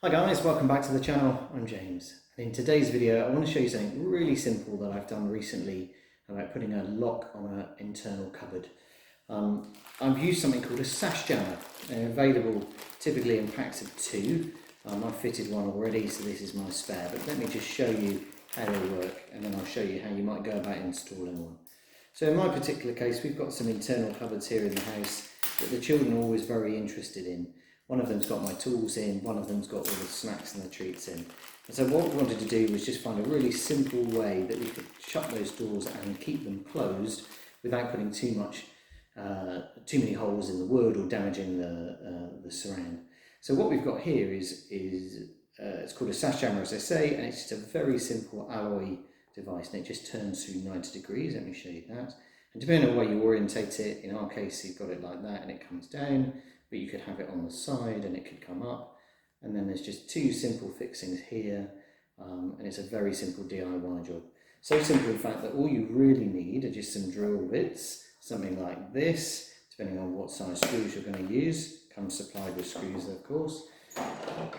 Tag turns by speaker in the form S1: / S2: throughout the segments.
S1: Hi guys, welcome back to the channel. I'm James, and in today's video I want to show you something really simple that I've done recently about putting a lock on an internal cupboard. I've used something called a sash jammer. They're available typically in packs of 2. I've fitted one already, so this is my spare, but let me just show you how they work and then I'll show you how you might go about installing one. So in my particular case, we've got some internal cupboards here in the house that the children are always very interested in. One of them's got my tools in, one of them's got all the snacks and the treats in. And so what we wanted to do was just find a really simple way that we could shut those doors and keep them closed without putting too many holes in the wood or damaging the surround. So what we've got here is it's called a sash jammer, as I say, and it's just a very simple alloy device, and it just turns through 90 degrees. Let me show you that. And depending on where you orientate it, in our case you've got it like that and it comes down, but you could have it on the side and it could come up. And then there's just 2 simple fixings here, and it's a very simple DIY job. So simple in fact that all you really need are just some drill bits, something like this, depending on what size screws you're going to use. Comes supplied with screws, of course.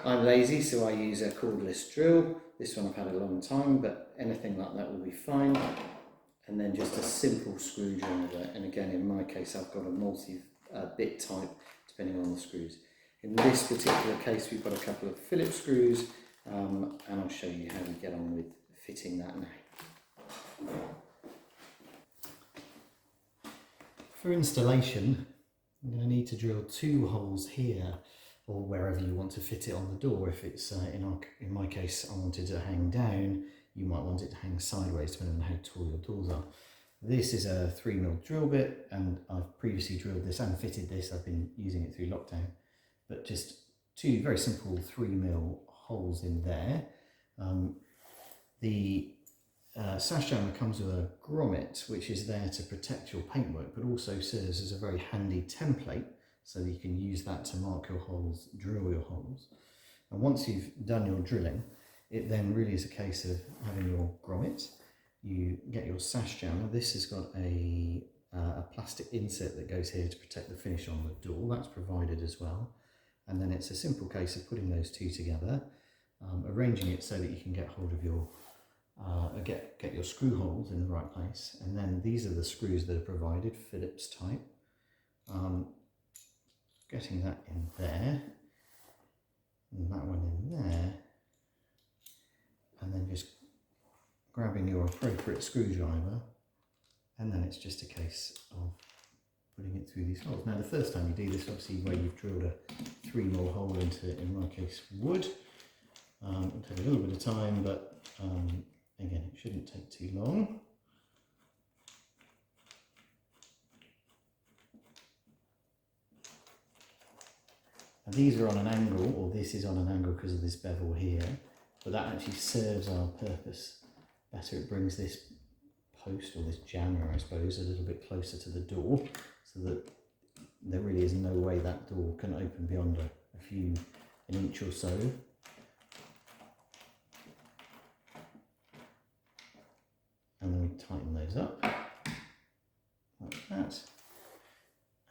S1: I'm lazy, so I use a cordless drill. This one I've had a long time, but anything like that will be fine. And then just a simple screwdriver, and again in my case I've got a multi-bit type depending on the screws. In this particular case we've got a couple of Phillips screws, and I'll show you how we get on with fitting that now. For installation, I'm going to need to drill 2 holes here, or wherever you want to fit it on the door. If it's, in my case, I wanted to hang down, you might want it to hang sideways depending on how tall your doors are. This is a 3mm drill bit, and I've previously drilled this and fitted this. I've been using it through lockdown, but just 2 very simple 3mm holes in there. The sash jammer comes with a grommet, which is there to protect your paintwork, but also serves as a very handy template, so that you can use that to mark your holes, drill your holes. And once you've done your drilling, it then really is a case of having your grommet. You get your sash jammer. This has got a plastic insert that goes here to protect the finish on the door. That's provided as well. And then it's a simple case of putting those 2 together, arranging it so that you can get hold of your get your screw holes in the right place. And then these are the screws that are provided, Phillips type. Getting that in there, and that one in there, and then just grabbing your appropriate screwdriver, and then it's just a case of putting it through these holes. Now the first time you do this, obviously where you've drilled a 3mm hole into, in my case, wood, it'll take a little bit of time, but again, it shouldn't take too long. And these are on an angle, or this is on an angle because of this bevel here, but that actually serves our purpose better. It brings this post, or this jammer I suppose, a little bit closer to the door, so that there really is no way that door can open beyond an inch or so. And then we tighten those up like that.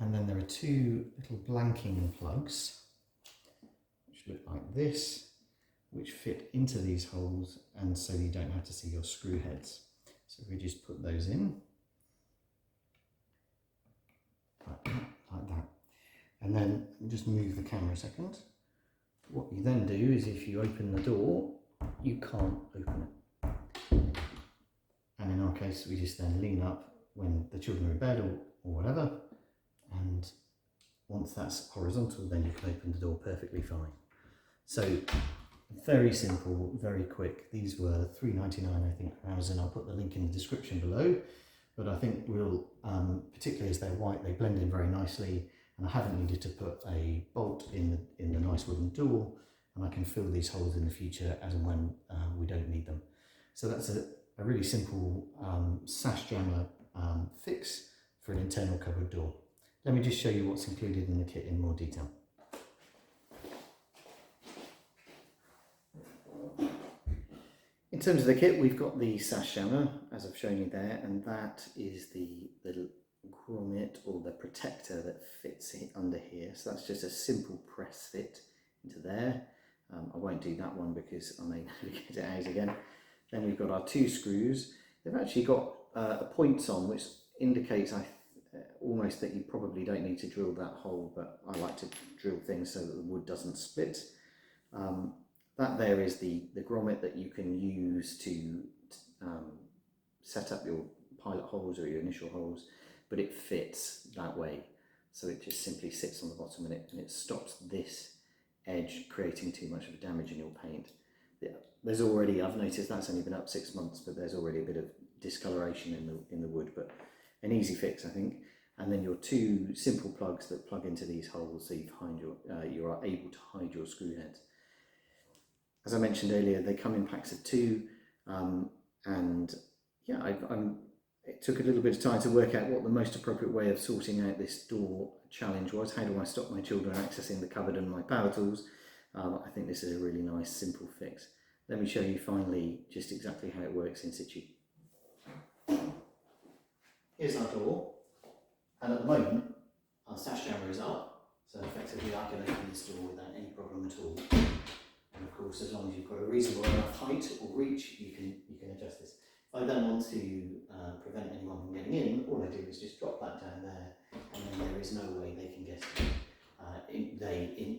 S1: And then there are 2 little blanking plugs which look like this, which fit into these holes, and so you don't have to see your screw heads. So we just put those in like that, and then just move the camera a second. What you then do is, if you open the door, you can't open it, and in our case we just then lean up when the children are in bed or whatever, and once that's horizontal then you can open the door perfectly fine. So very simple, very quick. These were £3.99 I think from Amazon. I'll put the link in the description below, but I think we'll, particularly as they're white, they blend in very nicely, and I haven't needed to put a bolt in the nice wooden door, and I can fill these holes in the future as and when we don't need them. So that's a really simple sash jammer fix for an internal cupboard door. Let me just show you what's included in the kit in more detail. In terms of the kit, we've got the sash jammer, as I've shown you there, and that is the little grommet, or the protector that fits under here. So that's just a simple press fit into there. I won't do that one because I may never get it out again. Then we've got our 2 screws. They've actually got points on, which indicates almost that you probably don't need to drill that hole, but I like to drill things so that the wood doesn't split. That there is the grommet that you can use to set up your pilot holes or your initial holes, but it fits that way. So it just simply sits on the bottom and it stops this edge creating too much of damage in your paint. There's already, I've noticed that's only been up 6 months, but there's already a bit of discoloration in the wood, but an easy fix, I think. And then your 2 simple plugs that plug into these holes, so you are able to hide your screw heads. As I mentioned earlier, they come in packs of 2, and yeah, it took a little bit of time to work out what the most appropriate way of sorting out this door challenge was. How do I stop my children accessing the cupboard and my power tools? I think this is a really nice, simple fix. Let me show you finally just exactly how it works in situ. Here's our door, and at the moment our sash jammer is up, so effectively I can open this door without any problem at all. And of course, as long as you've got a reasonable enough height or reach, you can adjust this. If I don't want to prevent anyone from getting in, all I do is just drop that down there, and then there is no way they can get in.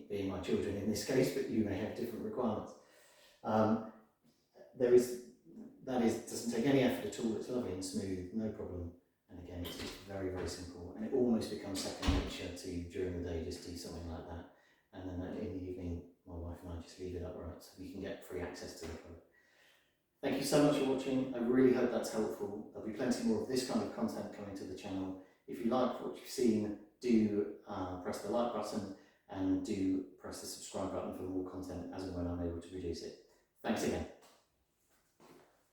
S1: Being my children in this case, but you may have different requirements. Doesn't take any effort at all. It's lovely and smooth, no problem. And again, it's just very, very simple, and it almost becomes second nature to during the day just do something like that, and then in the evening my wife and I just leave it upright so we can get free access to the cupboard. Thank you so much for watching. I really hope that's helpful. There'll be plenty more of this kind of content coming to the channel. If you like what you've seen, do press the like button and do press the subscribe button for more content as and when I'm able to produce it. Thanks again.